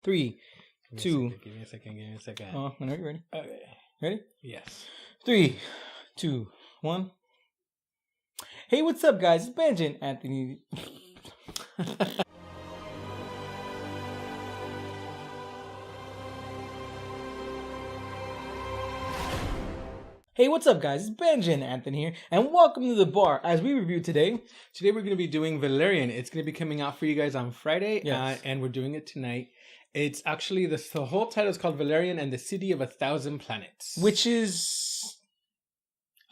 3, 2. Give me a second. Whenever you're ready. Okay. Ready? Yes. 3, 2, 1. Hey, what's up, guys? It's Benjamin Anthony. Hey, what's up, guys? It's Benjamin Anthony here, and welcome to the bar. As we review today, we're going to be doing Valerian. It's going to be coming out for you guys on Friday, yes. And we're doing it tonight. It's actually the whole title is called Valerian and the City of 1,000 Planets, which is,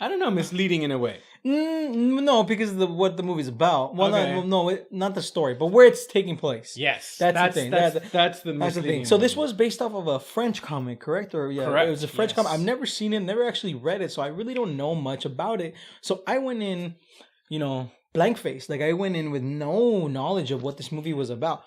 I don't know, misleading in a way. No, because of what the movie's about. Well, okay. not the story, but where it's taking place. Yes, that's the thing. That's the thing. So this was based off of a French comic, correct? Or yeah, correct. It was a French comic. I've never seen it, never actually read it, so I really don't know much about it. So I went in, blank faced. Like I went in with no knowledge of what this movie was about.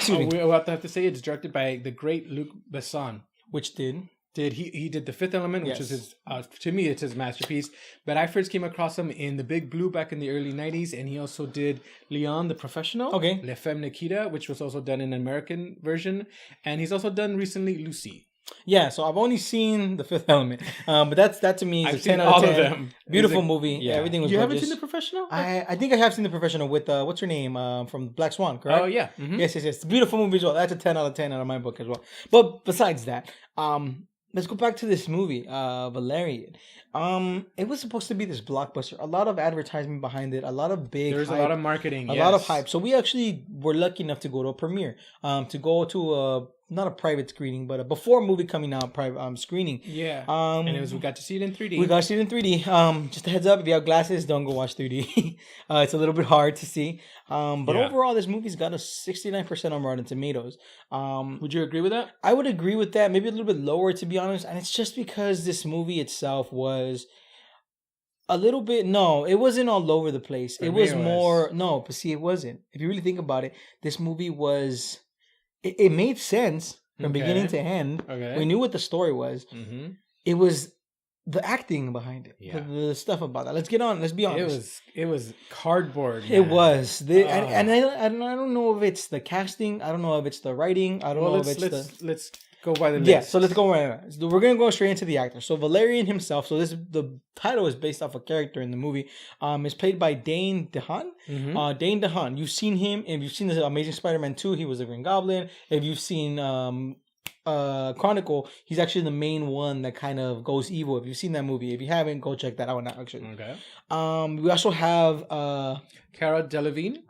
We'll have to say it's directed by the great Luc Besson, which he did The Fifth Element, which is his to me it's his masterpiece. But I first came across him in The Big Blue back in the early 90s, and he also did Leon the Professional, okay, Le Femme Nikita, which was also done in an American version, and he's also done recently Lucy. Yeah, so I've only seen The Fifth Element, but that to me is I've a 10 seen out of 10. All of them. Beautiful movie. Yeah. Everything was. You gorgeous. haven't seen The Professional? I think I have seen The Professional with what's her name from Black Swan, correct? Oh yeah. Mm-hmm. Yes. Beautiful movie as well. That's a 10 out of 10 out of my book as well. But besides that, let's go back to this movie, Valerian. It was supposed to be this blockbuster. A lot of advertisement behind it. A lot of big. There's hype, a lot of marketing. A lot of hype. So we actually were lucky enough to go to a premiere. To go to not a private screening, but a before movie coming out private screening. Yeah. And we got to see it in 3D. We got to see it in 3D. Just a heads up, if you have glasses, don't go watch 3D. It's a little bit hard to see. But overall, this movie's got a 69% on Rotten Tomatoes. Would you agree with that? I would agree with that. Maybe a little bit lower, to be honest. And it's just because this movie itself was a little bit, no, it wasn't all over the place. It was more, no, but see, it wasn't. If you really think about it, this movie was, it made sense from beginning to end. Okay. We knew what the story was. Mm-hmm. It was the acting behind it, the stuff about that. Let's be honest. It was cardboard. Man. It was, and I don't know if it's the casting. I don't know if it's the writing. I don't know if it's let's go by the list. Yeah, so let's go right. So we're gonna go straight into the actor. So Valerian himself. So the title is based off a character in the movie. Is played by Dane DeHaan. Mm-hmm. Dane DeHaan. You've seen him. If you've seen the Amazing Spider-Man 2, he was the Green Goblin. If you've seen Chronicle, he's actually the main one that kind of goes evil. If you've seen that movie, if you haven't, go check that out now. Actually, okay. We also have Cara Delevingne,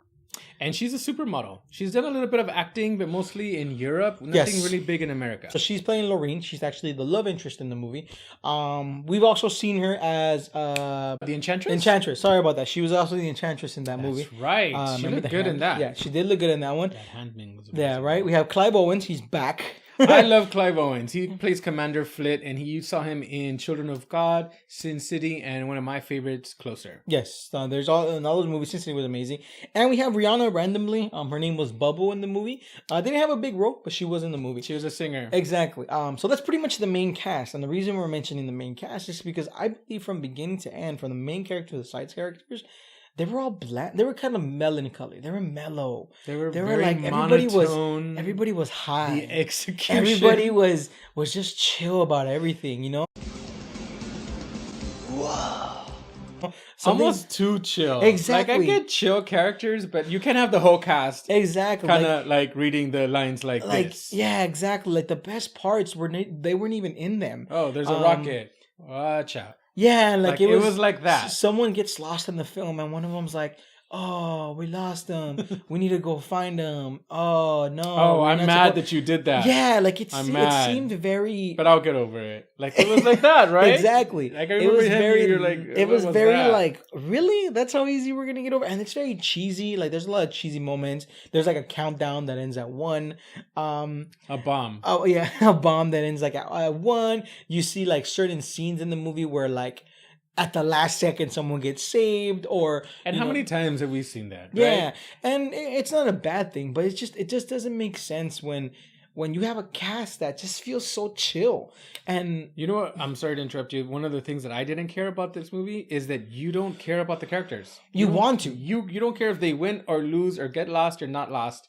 and she's a supermodel. She's done a little bit of acting, but mostly in Europe. Nothing really big in America. So she's playing Lorraine. She's actually the love interest in the movie. We've also seen her as the Enchantress. Enchantress. Sorry about that. She was also the Enchantress in that movie. That's right. She looked good in that. Yeah, she did look good in that one. That handmaiden was amazing. Yeah, right. We have Clive Owens. He's back. I love Clive Owens. He plays Commander Flit, and you saw him in Children of God, Sin City, and one of my favorites, Closer. Yes, there's all those movies. Sin City was amazing, and we have Rihanna randomly. Her name was Bubble in the movie. Didn't have a big role, but she was in the movie. She was a singer. Exactly. So that's pretty much the main cast, and the reason we're mentioning the main cast is because I believe from beginning to end, from the main character to the side characters, they were all black. They were kind of melancholy. They were mellow. They were like monotone. Everybody was high. The execution. Everybody was just chill about everything, Wow. Almost too chill. Exactly. Like I get chill characters, but you can't have the whole cast. Exactly. Kind of like reading the lines like this. Yeah, exactly. Like the best parts they weren't even in them. Oh, there's a rocket. Watch out. Yeah, like it was like that. Someone gets lost in the film, and one of them's like, "Oh, we lost them. We need to go find them. Oh no! Oh, I'm mad that you did that. Yeah, like it seemed very. But I'll get over it. Like it was like that, right? Exactly. Like I remember you're like, it was very that? Like, really? That's how easy we're gonna get over? And it's very cheesy. Like there's a lot of cheesy moments. There's like a countdown that ends at 1. A bomb. Oh yeah, a bomb that ends like at 1. You see like certain scenes in the movie where like at the last second someone gets saved, or how many times have we seen that? Yeah, right? And it's not a bad thing, but it just doesn't make sense when you have a cast that just feels so chill. And you know what? I'm sorry to interrupt you. One of the things that I didn't care about this movie is that you don't care about the characters. You want to. You don't care if they win or lose or get lost or not lost.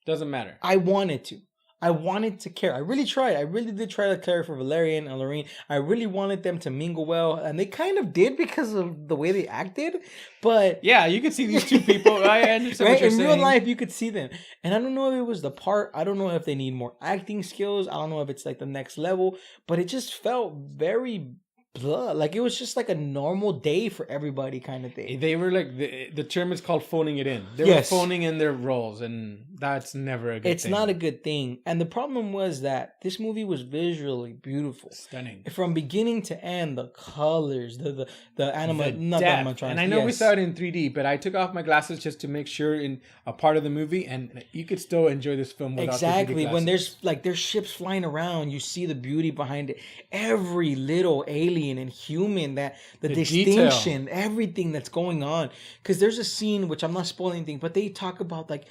Doesn't matter. I wanted to care. I really tried. I really did try to care for Valerian and Laureline. I really wanted them to mingle well, and they kind of did because of the way they acted. But yeah, you could see these two people. I understand what you're saying. In real life, you could see them, and I don't know if it was the part. I don't know if they need more acting skills. I don't know if it's like the next level, but it just felt very blah. Like it was just like a normal day for everybody kind of thing. They were like the term is called phoning it in. They were phoning in their roles, and that's never a good thing. It's not a good thing. And the problem was that this movie was visually beautiful, stunning from beginning to end. The colors, the animatronics. And I know we saw it in 3D, but I took off my glasses just to make sure in a part of the movie, and you could still enjoy this film without exactly. 3D glasses. When there's ships flying around, you see the beauty behind it. Every little alien and human, that the distinction, detail. Everything that's going on. Because there's a scene, which I'm not spoiling anything, but they talk about like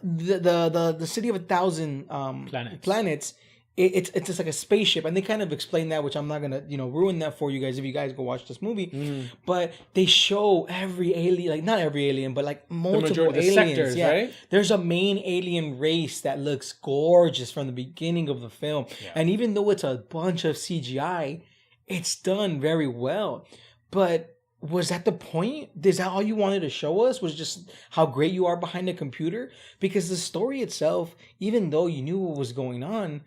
the city of 1,000 planets. It's just like a spaceship, and they kind of explain that, which I'm not gonna ruin that for you guys if you guys go watch this movie. But they show every alien, like not every alien, but like multiple aliens. Sectors, yeah, right? There's a main alien race that looks gorgeous from the beginning of the film, and even though it's a bunch of CGI, it's done very well. But was that the point? Is that all you wanted to show us? Was just how great you are behind a computer? Because the story itself, even though you knew what was going on,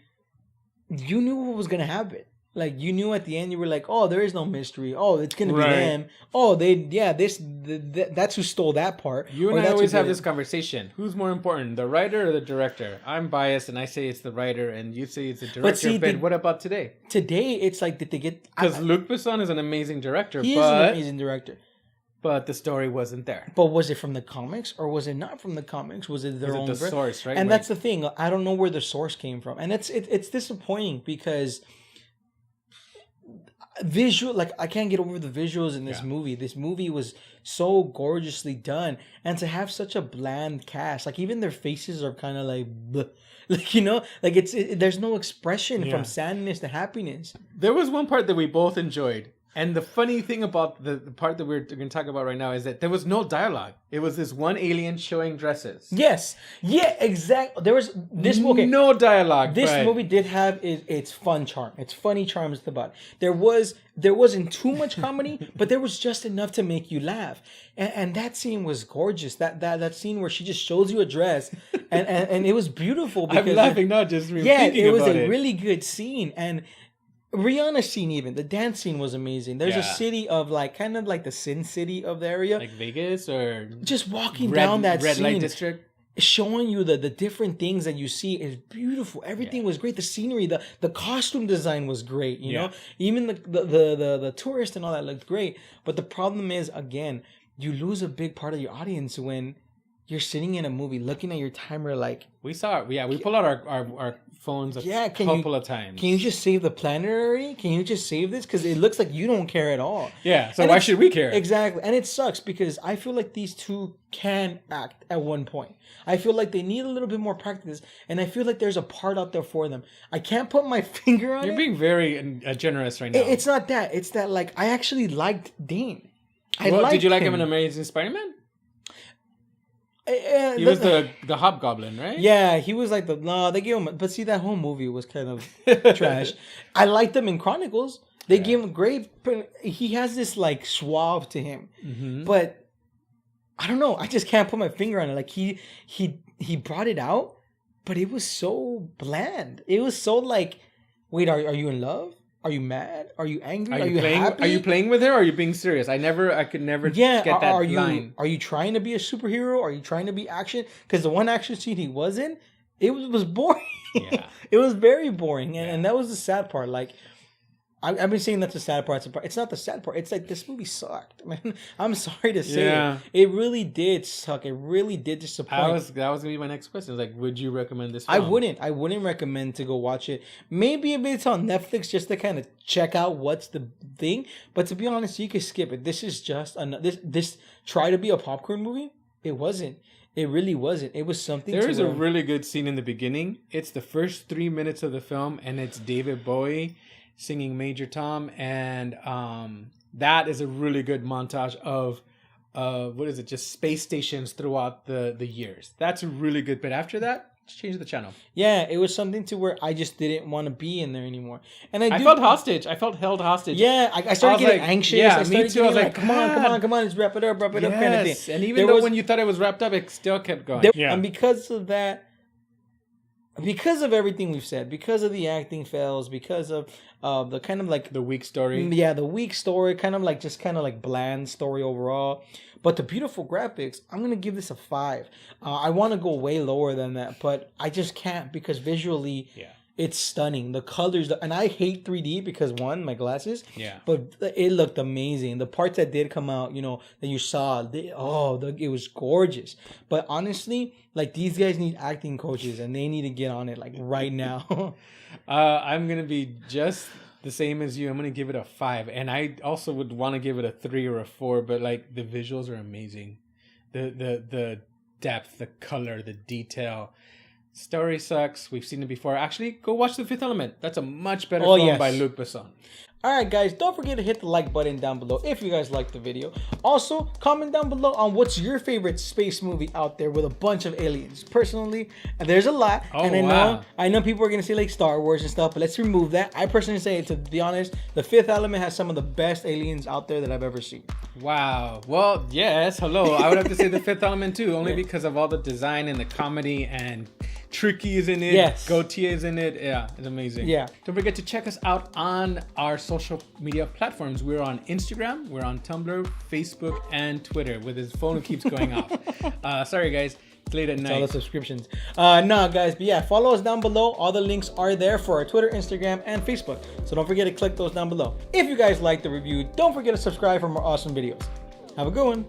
you knew what was going to happen. Like, you knew at the end, you were like, oh, there is no mystery. Oh, it's going to be them. Oh, that's who stole that part. You and I always have this conversation. Who's more important, the writer or the director? I'm biased, and I say it's the writer, and you say it's the director. But what about today? Today, it's like, did they get... Because Luc Besson is an amazing director. He is an amazing director. But the story wasn't there. But was it from the comics, or was it not from the comics? Was it their own... the source, right? And that's the thing. I don't know where the source came from. And it's disappointing because... I can't get over the visuals in this movie. This movie was so gorgeously done, and to have such a bland cast, like even their faces are kind of like, bleh. Like there's no expression from sadness to happiness. There was one part that we both enjoyed. And the funny thing about the part that we're going to talk about right now is that there was no dialogue. It was this one alien showing dresses. Yes. Yeah, exactly. There was this movie. No dialogue. This movie did have its fun charm. Its funny charms about it. There wasn't too much comedy, but there was just enough to make you laugh. And that scene was gorgeous. That scene where she just shows you a dress, and it was beautiful. Because I'm laughing not just thinking about it. Yeah, it was a really good scene. And Rihanna's scene, even the dance scene, was amazing. There's a city of kind of like the Sin City of the area, like Vegas, or just walking down that red scene, light district, showing you the different things that you see is beautiful. Everything was great. The scenery, the costume design was great. You know, even the tourist and all that looked great. But the problem is, again, you lose a big part of your audience when you're sitting in a movie looking at your timer like... We saw it. Yeah, we pull out our phones a couple of times. Can you just save the planet already? Can you just save this? Because it looks like you don't care at all. Yeah, so why should we care? Exactly. And it sucks because I feel like these two can act at one point. I feel like they need a little bit more practice, and I feel like there's a part out there for them. I can't put my finger on it. You're being very generous right now. It's not that. It's that, like, I actually liked Dane. Did you like him in Amazing Spider-Man? He was the hobgoblin, right? Yeah, he was like they gave him... But see, that whole movie was kind of trash. I liked him in Chronicles. They gave him great... He has this, like, suave to him. Mm-hmm. But, I don't know. I just can't put my finger on it. Like, he brought it out, but it was so bland. It was so, like, wait, are you in love? Are you mad? Are you angry? Are you happy? Are you playing with her, or are you being serious? I could never get that line. Are you trying to be a superhero? Are you trying to be action? Because the one action scene he was in, it was boring. Yeah. It was very boring. And that was the sad part. Like, I've been saying that's the sad part. It's not the sad part. It's like, this movie sucked. Man, I'm sorry to say it. It really did suck. It really did disappoint. That was going to be my next question. Like, would you recommend this film? I wouldn't recommend to go watch it. Maybe if it's on Netflix just to kind of check out what's the thing. But to be honest, you can skip it. This is just this try to be a popcorn movie. It wasn't. It really wasn't. It was something. There is a really good scene in the beginning. It's the first 3 minutes of the film, and it's David Bowie singing Major Tom, and that is a really good montage of what is it? Just space stations throughout the years. That's really good. But after that, just change the channel. Yeah, it was something to where I just didn't want to be in there anymore. And I felt hostage. I felt held hostage. Yeah, I started getting anxious. Yeah, me too. I was like, come on, let's wrap it up, kind of thing. And even though when you thought it was wrapped up, it still kept going. And because of that, because of everything we've said, because of the acting fails, because of the kind of like the weak story. Yeah, the weak story, kind of like bland story overall. But the beautiful graphics, I'm gonna give this a 5. I want to go way lower than that, but I just can't because visually, it's stunning. The colors, and I hate 3D because one, my glasses. Yeah. But it looked amazing. The parts that did come out, you know, that you saw, it was gorgeous. But honestly, like these guys need acting coaches, and they need to get on it like right now. I'm gonna be just the same as you. I'm gonna give it a 5, and I also would want to give it a 3 or a 4. But like the visuals are amazing, the depth, the color, the detail. Story sucks. We've seen it before. Actually, go watch The Fifth Element. That's a much better film by Luc Besson. Alright guys, don't forget to hit the like button down below if you guys liked the video. Also, comment down below on what's your favorite space movie out there with a bunch of aliens. Personally, there's a lot. And I know people are going to say like Star Wars and stuff, but let's remove that. I personally say, to be honest, The Fifth Element has some of the best aliens out there that I've ever seen. Wow. Well, yes, hello. I would have to say The Fifth Element too, only because of all the design and the comedy, and Tricky is in it. Yes. Gautier is in it. Yeah, it's amazing. Yeah. Don't forget to check us out on our social media platforms. We're on Instagram, we're on Tumblr, Facebook, and Twitter. With his phone keeps going off. Sorry, guys. It's late at night. All the subscriptions. No, guys. But yeah, follow us down below. All the links are there for our Twitter, Instagram, and Facebook. So don't forget to click those down below. If you guys like the review, don't forget to subscribe for more awesome videos. Have a good one.